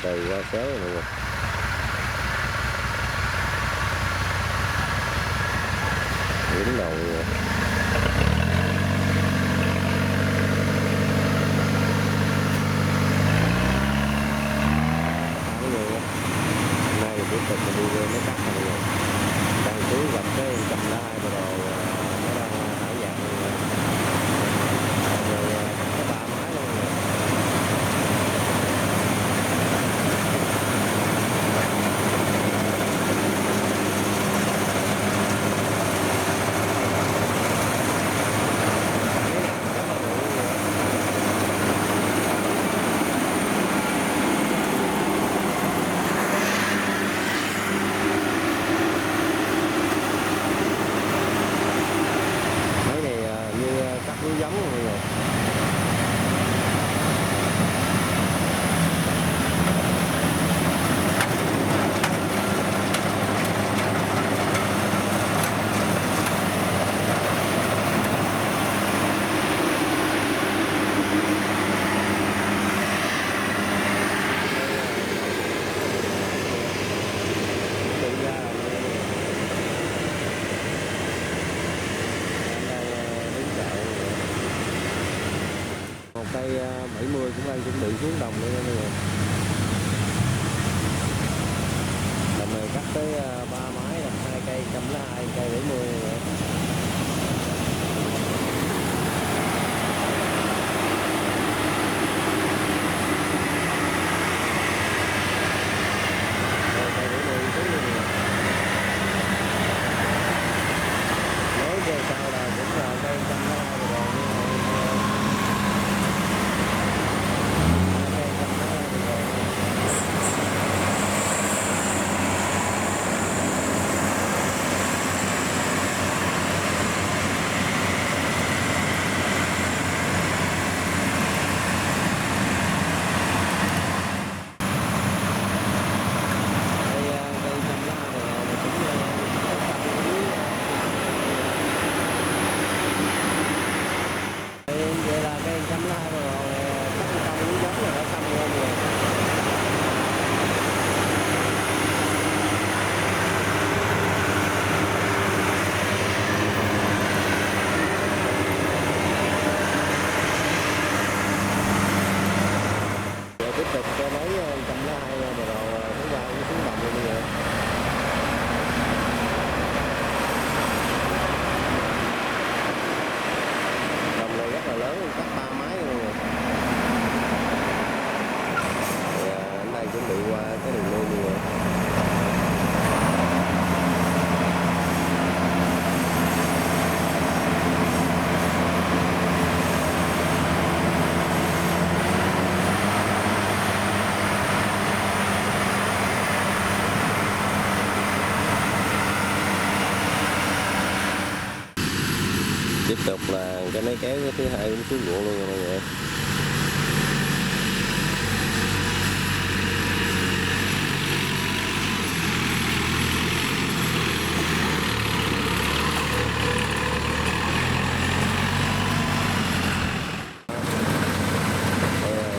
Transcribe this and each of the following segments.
từ qua xéo rồi mọi người. Đứng đầu rồi. Hôm nay thì tiếp tục mình đi mấy cắt này mọi người. Đang xuống gặp cái 102 bộ đồ nó đang thả dạng rồi có 3 máy luôn rồi. Mấy này như cắt lúa giống mọi người. Một cây 70 cũng đang chuẩn bị xuống đồng luôn nha mọi người. Đồng này cắt tới 3 máy là 2 cây 102, cây 70 rồi. Cây 70 xuống luôn rồi. Nói về sau là cũng là cây 102 rồi. Vậy là cây 102 rồi cắt xong lúa giống rồi đã xong luôn rồi. Giờ tiếp tục cho mấy 102 rồi thứ ba cũng xuống đồng luôn vậy. Đồng này rất là lớn, cắt 3 máy luôn rồi. Hôm nay chuẩn bị qua cái đường nuôi luôn rồi. Tiếp tục là cái máy kéo thứ hai cũng xuống ruộng luôn rồi mọi người.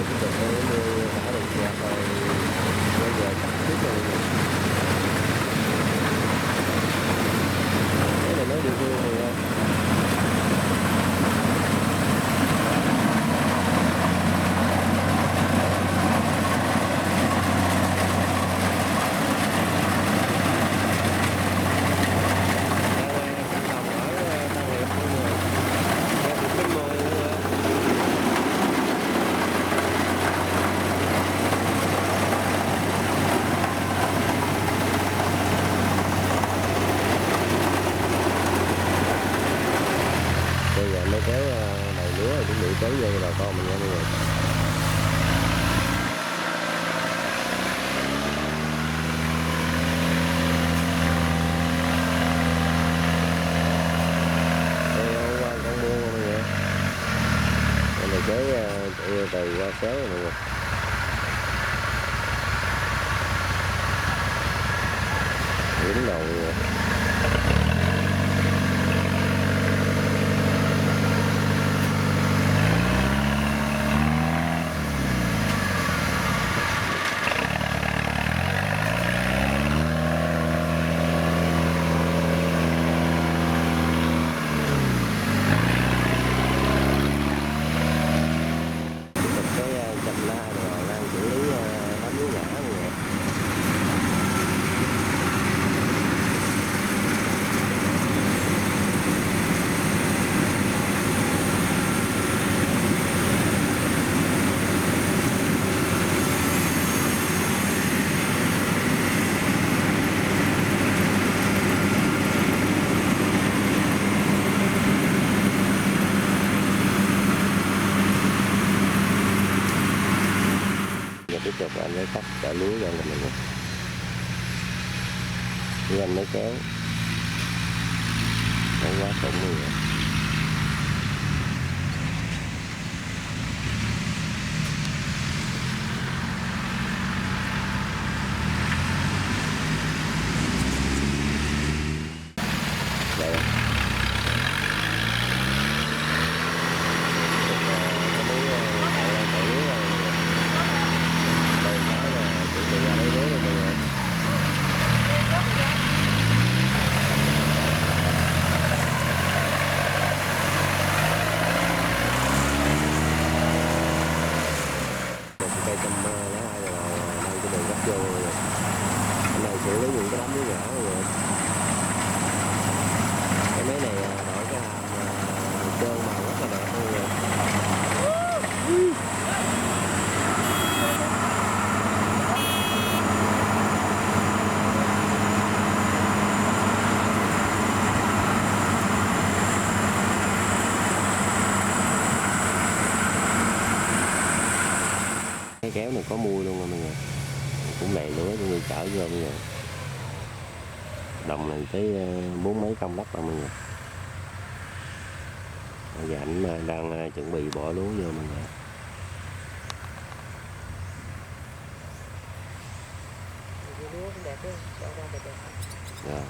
Tiếp tục cái nuôi thả đồng dẹp rồi bây giờ cắt tiếp rồi. Cái này nó điều phương thì kéo đầu lúa rồi chuẩn bị kéo vô bà con mình nha mọi người. Đây hôm qua con mua mọi người. Đây là kéo từ qua xéo rồi mọi người. Đứng đầu rồi. cái cách chở lúa ra là mọi người. Với anh mới kéo không quá khủng mọi người. Đây cây châm lá hai rồi đang cái đường gấp vô rồi. Cái này xử lý những cái đám lúa nhỏ rồi. Cái máy này đổi cái hàm trơn màu rất là đẹp luôn rồi. Cái kéo này có mui luôn rồi mọi người, cũng lẹ lúa cho người chở vô mọi người. Đồng này tới 4 mấy công đất rồi mọi người. Giờ anh đang chuẩn bị bỏ lúa vô mọi người. Lúa cũng đẹp chứ, cho ra đẹp. Rồi.